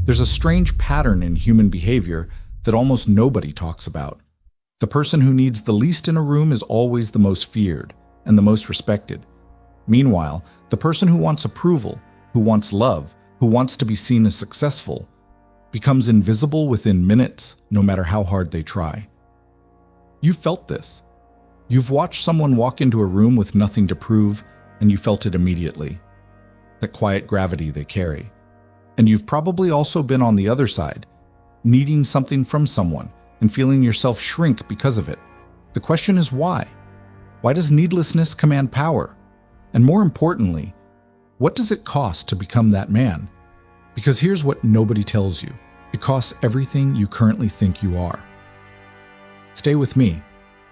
There's a strange pattern in human behavior that almost nobody talks about. The person who needs the least in a room is always the most feared and the most respected. Meanwhile, the person who wants approval, who wants love, who wants to be seen as successful, becomes invisible within minutes, no matter how hard they try. You've felt this. You've watched someone walk into a room with nothing to prove, and you felt it immediately. That quiet gravity they carry. And you've probably also been on the other side, needing something from someone and feeling yourself shrink because of it. The question is why? Why does needlessness command power? And more importantly, what does it cost to become that man? Because here's what nobody tells you. It costs everything you currently think you are. Stay with me,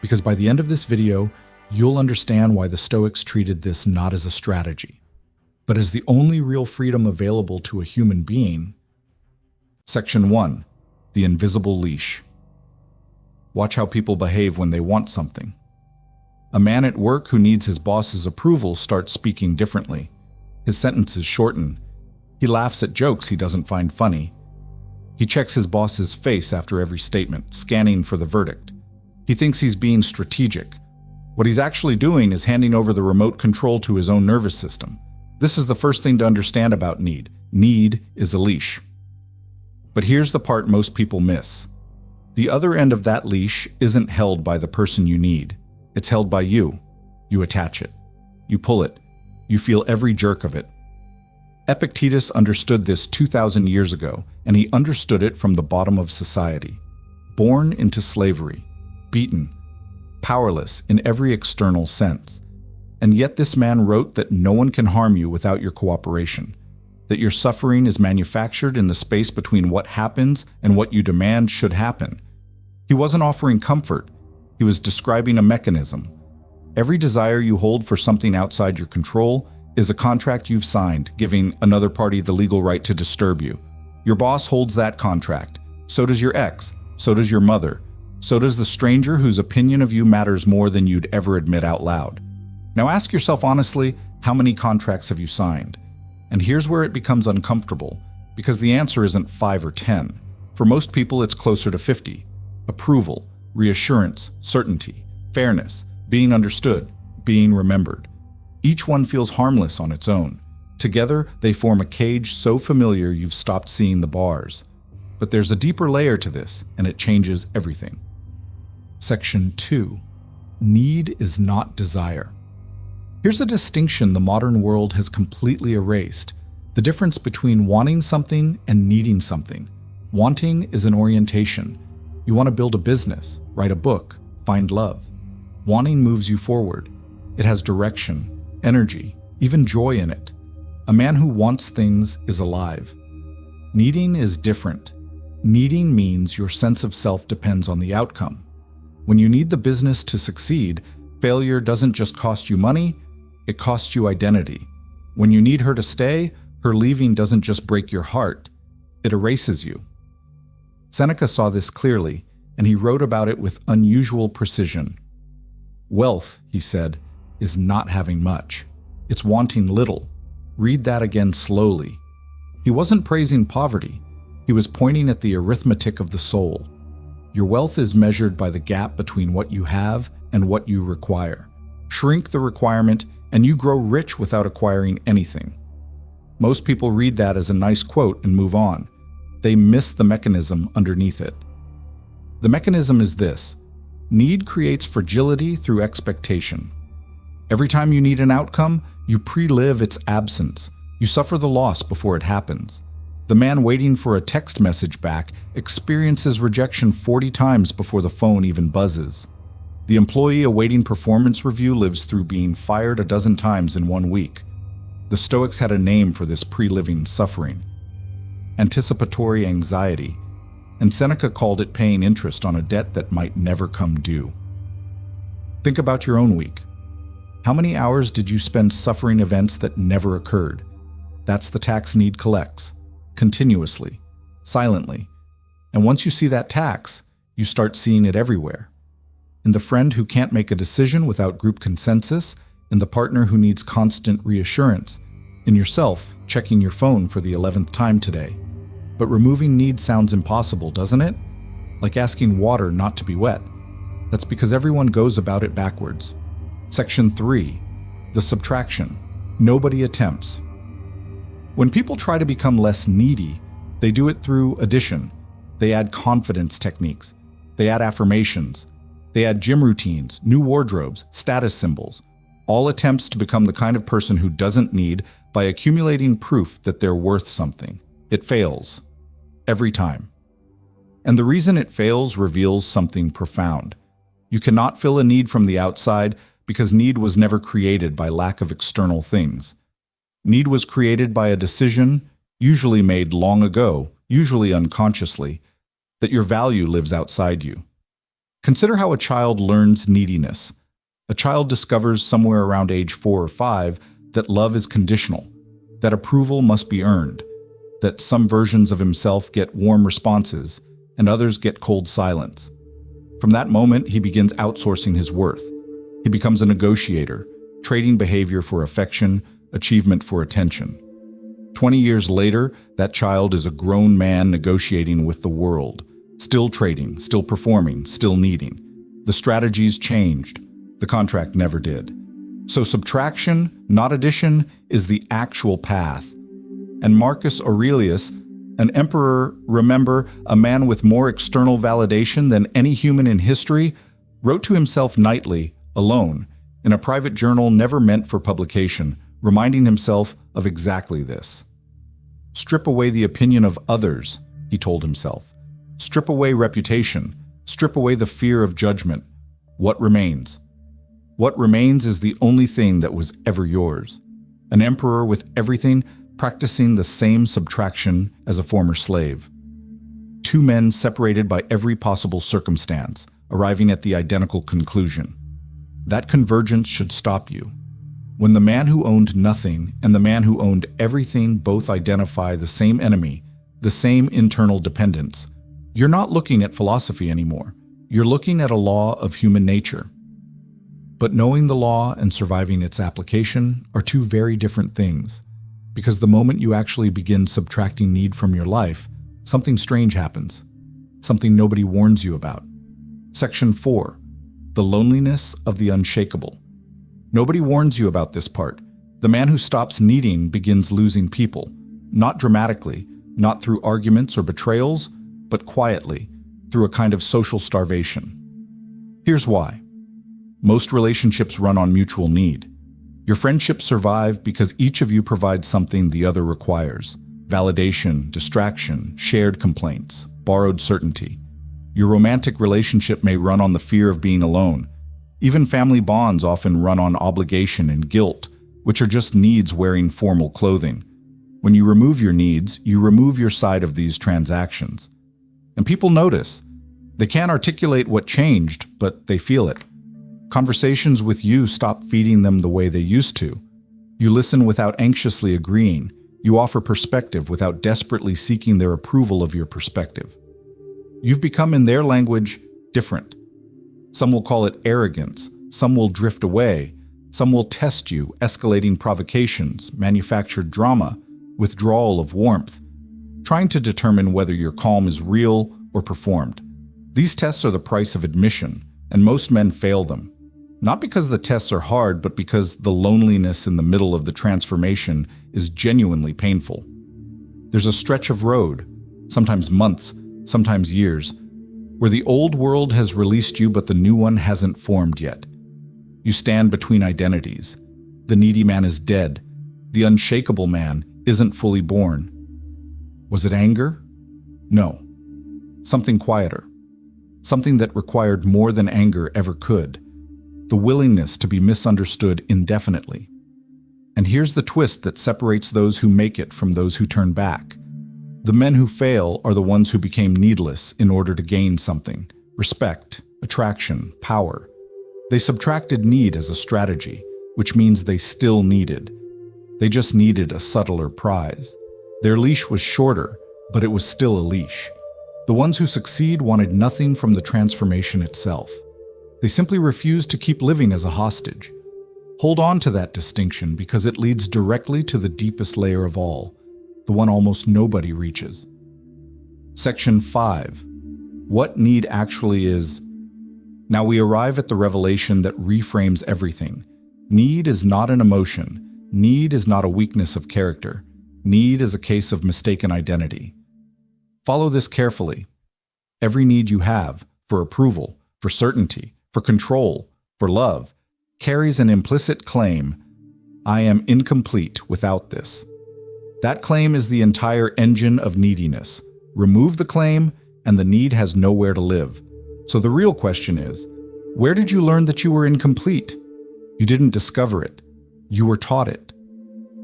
because by the end of this video, you'll understand why the Stoics treated this not as a strategy, but as the only real freedom available to a human being. Section 1. The invisible leash. Watch how people behave when they want something. A man at work who needs his boss's approval starts speaking differently. His sentences shorten. He laughs at jokes he doesn't find funny. He checks his boss's face after every statement, scanning for the verdict. He thinks he's being strategic. What he's actually doing is handing over the remote control to his own nervous system. This is the first thing to understand about need. Need is a leash. But here's the part most people miss. The other end of that leash isn't held by the person you need. It's held by you. You attach it. You pull it. You feel every jerk of it. Epictetus understood this 2,000 years ago, and he understood it from the bottom of society. Born into slavery, beaten, powerless in every external sense. And yet this man wrote that no one can harm you without your cooperation, that your suffering is manufactured in the space between what happens and what you demand should happen. He wasn't offering comfort. He was describing a mechanism. Every desire you hold for something outside your control is a contract you've signed, giving another party the legal right to disturb you. Your boss holds that contract. So does your ex. So does your mother. So does the stranger whose opinion of you matters more than you'd ever admit out loud. Now ask yourself honestly, how many contracts have you signed? And here's where it becomes uncomfortable, because the answer isn't 5 or 10. For most people, it's closer to 50. Approval, reassurance, certainty, fairness, being understood, being remembered. Each one feels harmless on its own. Together, they form a cage so familiar you've stopped seeing the bars. But there's a deeper layer to this, and it changes everything. Section 2. Need is not desire. Here's a distinction the modern world has completely erased. The difference between wanting something and needing something. Wanting is an orientation. You want to build a business, write a book, find love. Wanting moves you forward. It has direction, energy, even joy in it. A man who wants things is alive. Needing is different. Needing means your sense of self depends on the outcome. When you need the business to succeed, failure doesn't just cost you money, it costs you identity. When you need her to stay, her leaving doesn't just break your heart, it erases you. Seneca saw this clearly, and he wrote about it with unusual precision. Wealth, he said, is not having much. It's wanting little. Read that again slowly. He wasn't praising poverty. He was pointing at the arithmetic of the soul. Your wealth is measured by the gap between what you have and what you require. Shrink the requirement, and you grow rich without acquiring anything. Most people read that as a nice quote and move on. They miss the mechanism underneath it. The mechanism is this. Need creates fragility through expectation. Every time you need an outcome, you pre-live its absence. You suffer the loss before it happens. The man waiting for a text message back experiences rejection 40 times before the phone even buzzes. The employee awaiting performance review lives through being fired a dozen times in 1 week. The Stoics had a name for this pre-living suffering: anticipatory anxiety, and Seneca called it paying interest on a debt that might never come due. Think about your own week. How many hours did you spend suffering events that never occurred? That's the tax need collects, continuously, silently. And once you see that tax, you start seeing it everywhere. In the friend who can't make a decision without group consensus, in the partner who needs constant reassurance, in yourself checking your phone for the 11th time today. But removing need sounds impossible, doesn't it? Like asking water not to be wet. That's because everyone goes about it backwards. Section 3. The subtraction. Nobody attempts. When people try to become less needy, they do it through addition. They add confidence techniques. They add affirmations. They add gym routines, new wardrobes, status symbols. All attempts to become the kind of person who doesn't need by accumulating proof that they're worth something. It fails. Every time. And the reason it fails reveals something profound. You cannot fill a need from the outside because need was never created by lack of external things. Need was created by a decision, usually made long ago, usually unconsciously, that your value lives outside you. Consider how a child learns neediness. A child discovers somewhere around age 4 or 5 that love is conditional, that approval must be earned, that some versions of himself get warm responses and others get cold silence. From that moment, he begins outsourcing his worth. He becomes a negotiator, trading behavior for affection, achievement for attention. 20 years later, that child is a grown man negotiating with the world, still trading, still performing, still needing. The strategies changed. The contract never did. So subtraction, not addition, is the actual path. And Marcus Aurelius, an emperor, remember, a man with more external validation than any human in history, wrote to himself nightly, alone, in a private journal never meant for publication, reminding himself of exactly this. Strip away the opinion of others, he told himself. Strip away reputation. Strip away the fear of judgment. What remains? What remains is the only thing that was ever yours. An emperor with everything, practicing the same subtraction as a former slave. Two men separated by every possible circumstance, arriving at the identical conclusion. That convergence should stop you. When the man who owned nothing and the man who owned everything both identify the same enemy, the same internal dependence, you're not looking at philosophy anymore. You're looking at a law of human nature. But knowing the law and surviving its application are two very different things. Because the moment you actually begin subtracting need from your life, something strange happens. Something nobody warns you about. Section 4. The loneliness of the unshakable. Nobody warns you about this part. The man who stops needing begins losing people. Not dramatically, not through arguments or betrayals, but quietly, through a kind of social starvation. Here's why. Most relationships run on mutual need. Your friendships survive because each of you provides something the other requires. Validation, distraction, shared complaints, borrowed certainty. Your romantic relationship may run on the fear of being alone. Even family bonds often run on obligation and guilt, which are just needs wearing formal clothing. When you remove your needs, you remove your side of these transactions. And people notice. They can't articulate what changed, but they feel it. Conversations with you stop feeding them the way they used to. You listen without anxiously agreeing. You offer perspective without desperately seeking their approval of your perspective. You've become, in their language, different. Some will call it arrogance. Some will drift away. Some will test you, escalating provocations, manufactured drama, withdrawal of warmth, trying to determine whether your calm is real or performed. These tests are the price of admission, and most men fail them. Not because the tests are hard, but because the loneliness in the middle of the transformation is genuinely painful. There's a stretch of road, sometimes months, sometimes years, where the old world has released you but the new one hasn't formed yet. You stand between identities. The needy man is dead. The unshakable man isn't fully born. Was it anger? No. Something quieter. Something that required more than anger ever could. The willingness to be misunderstood indefinitely. And here's the twist that separates those who make it from those who turn back. The men who fail are the ones who became needless in order to gain something: respect, attraction, power. They subtracted need as a strategy, which means they still needed. They just needed a subtler prize. Their leash was shorter, but it was still a leash. The ones who succeed wanted nothing from the transformation itself. They simply refused to keep living as a hostage. Hold on to that distinction because it leads directly to the deepest layer of all, the one almost nobody reaches. Section 5. What need actually is. Now we arrive at the revelation that reframes everything. Need is not an emotion. Need is not a weakness of character. Need is a case of mistaken identity. Follow this carefully. Every need you have, for approval, for certainty, for control, for love, carries an implicit claim: I am incomplete without this. That claim is the entire engine of neediness. Remove the claim, and the need has nowhere to live. So the real question is, where did you learn that you were incomplete? You didn't discover it. You were taught it.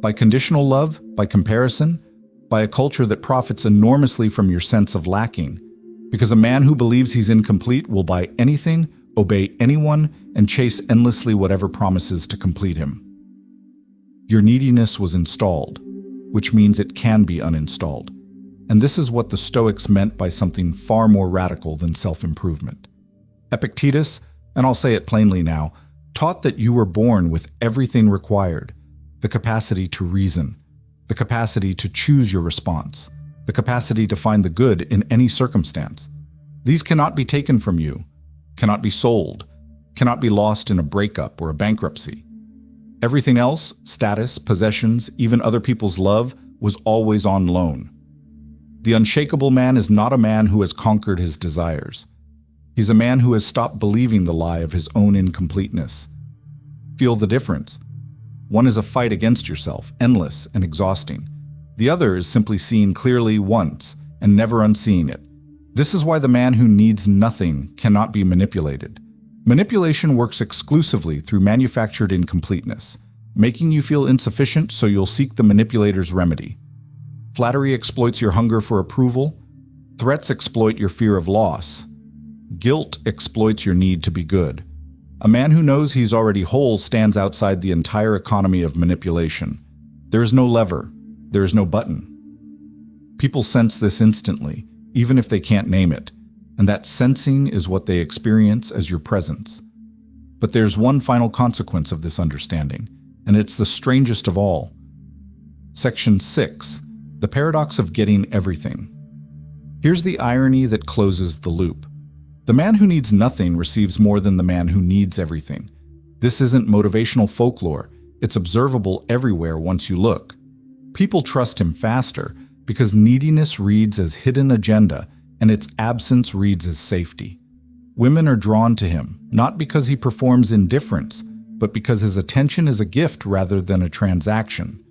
By conditional love, by comparison, by a culture that profits enormously from your sense of lacking. Because a man who believes he's incomplete will buy anything, obey anyone, and chase endlessly whatever promises to complete him. Your neediness was installed, which means it can be uninstalled. And this is what the Stoics meant by something far more radical than self-improvement. Epictetus, and I'll say it plainly now, taught that you were born with everything required: the capacity to reason, the capacity to choose your response, the capacity to find the good in any circumstance. These cannot be taken from you, cannot be sold, cannot be lost in a breakup or a bankruptcy. Everything else, status, possessions, even other people's love, was always on loan. The unshakable man is not a man who has conquered his desires. He's a man who has stopped believing the lie of his own incompleteness. Feel the difference. One is a fight against yourself, endless and exhausting. The other is simply seeing clearly once and never unseeing it. This is why the man who needs nothing cannot be manipulated. Manipulation works exclusively through manufactured incompleteness, making you feel insufficient so you'll seek the manipulator's remedy. Flattery exploits your hunger for approval. Threats exploit your fear of loss. Guilt exploits your need to be good. A man who knows he's already whole stands outside the entire economy of manipulation. There is no lever. There is no button. People sense this instantly, even if they can't name it, and that sensing is what they experience as your presence. But there's one final consequence of this understanding, and it's the strangest of all. Section 6. The paradox of getting everything. Here's the irony that closes the loop. The man who needs nothing receives more than the man who needs everything. This isn't motivational folklore. It's observable everywhere once you look. People trust him faster because neediness reads as hidden agenda and its absence reads as safety. Women are drawn to him, not because he performs indifference, but because his attention is a gift rather than a transaction.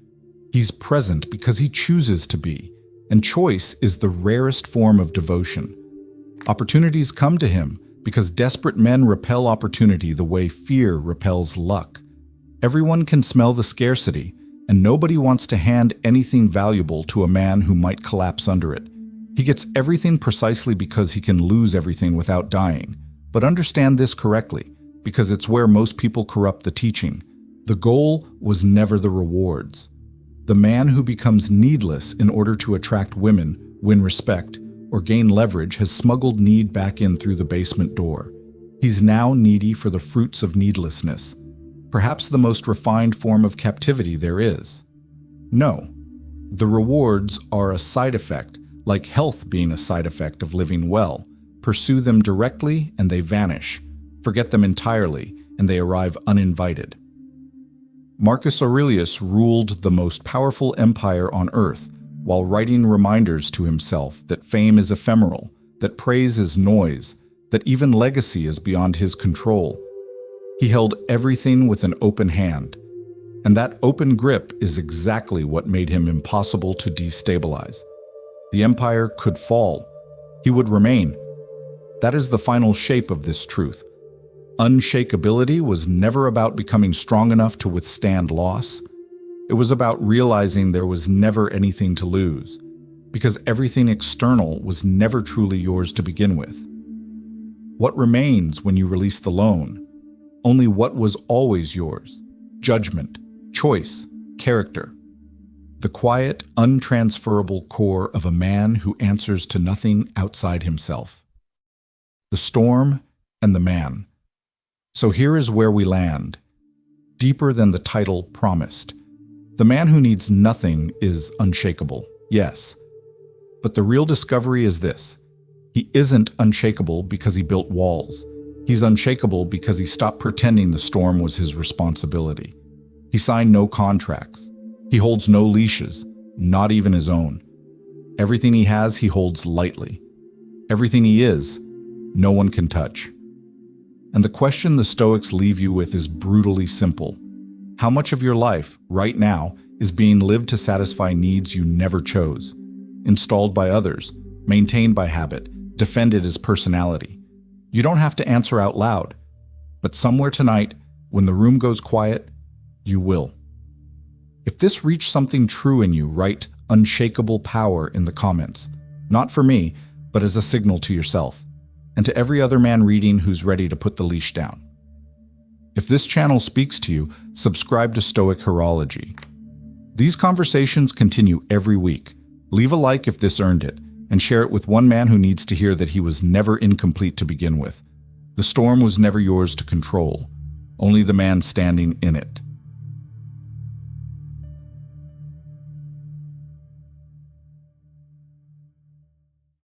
He's present because he chooses to be, and choice is the rarest form of devotion. Opportunities come to him because desperate men repel opportunity the way fear repels luck. Everyone can smell the scarcity, and nobody wants to hand anything valuable to a man who might collapse under it. He gets everything precisely because he can lose everything without dying. But understand this correctly, because it's where most people corrupt the teaching. The goal was never the rewards. The man who becomes needless in order to attract women, win respect, or gain leverage has smuggled need back in through the basement door. He's now needy for the fruits of needlessness, perhaps the most refined form of captivity there is. No, the rewards are a side effect, like health being a side effect of living well. Pursue them directly and they vanish. Forget them entirely and they arrive uninvited. Marcus Aurelius ruled the most powerful empire on earth while writing reminders to himself that fame is ephemeral, that praise is noise, that even legacy is beyond his control. He held everything with an open hand, and that open grip is exactly what made him impossible to destabilize. The empire could fall. He would remain. That is the final shape of this truth. Unshakability was never about becoming strong enough to withstand loss. It was about realizing there was never anything to lose, because everything external was never truly yours to begin with. What remains when you release the loan? Only what was always yours: judgment, choice, character. The quiet, untransferable core of a man who answers to nothing outside himself. The storm and the man. So here is where we land, deeper than the title promised. The man who needs nothing is unshakable, yes. But the real discovery is this. He isn't unshakable because he built walls. He's unshakable because he stopped pretending the storm was his responsibility. He signed no contracts. He holds no leashes, not even his own. Everything he has, he holds lightly. Everything he is, no one can touch. And the question the Stoics leave you with is brutally simple. How much of your life, right now, is being lived to satisfy needs you never chose, installed by others, maintained by habit, defended as personality? You don't have to answer out loud, but somewhere tonight, when the room goes quiet, you will. If this reached something true in you, write unshakable power in the comments. Not for me, but as a signal to yourself, and to every other man reading who's ready to put the leash down. If this channel speaks to you, subscribe to Stoic Horology. These conversations continue every week. Leave a like if this earned it, and share it with one man who needs to hear that he was never incomplete to begin with. The storm was never yours to control, only the man standing in it.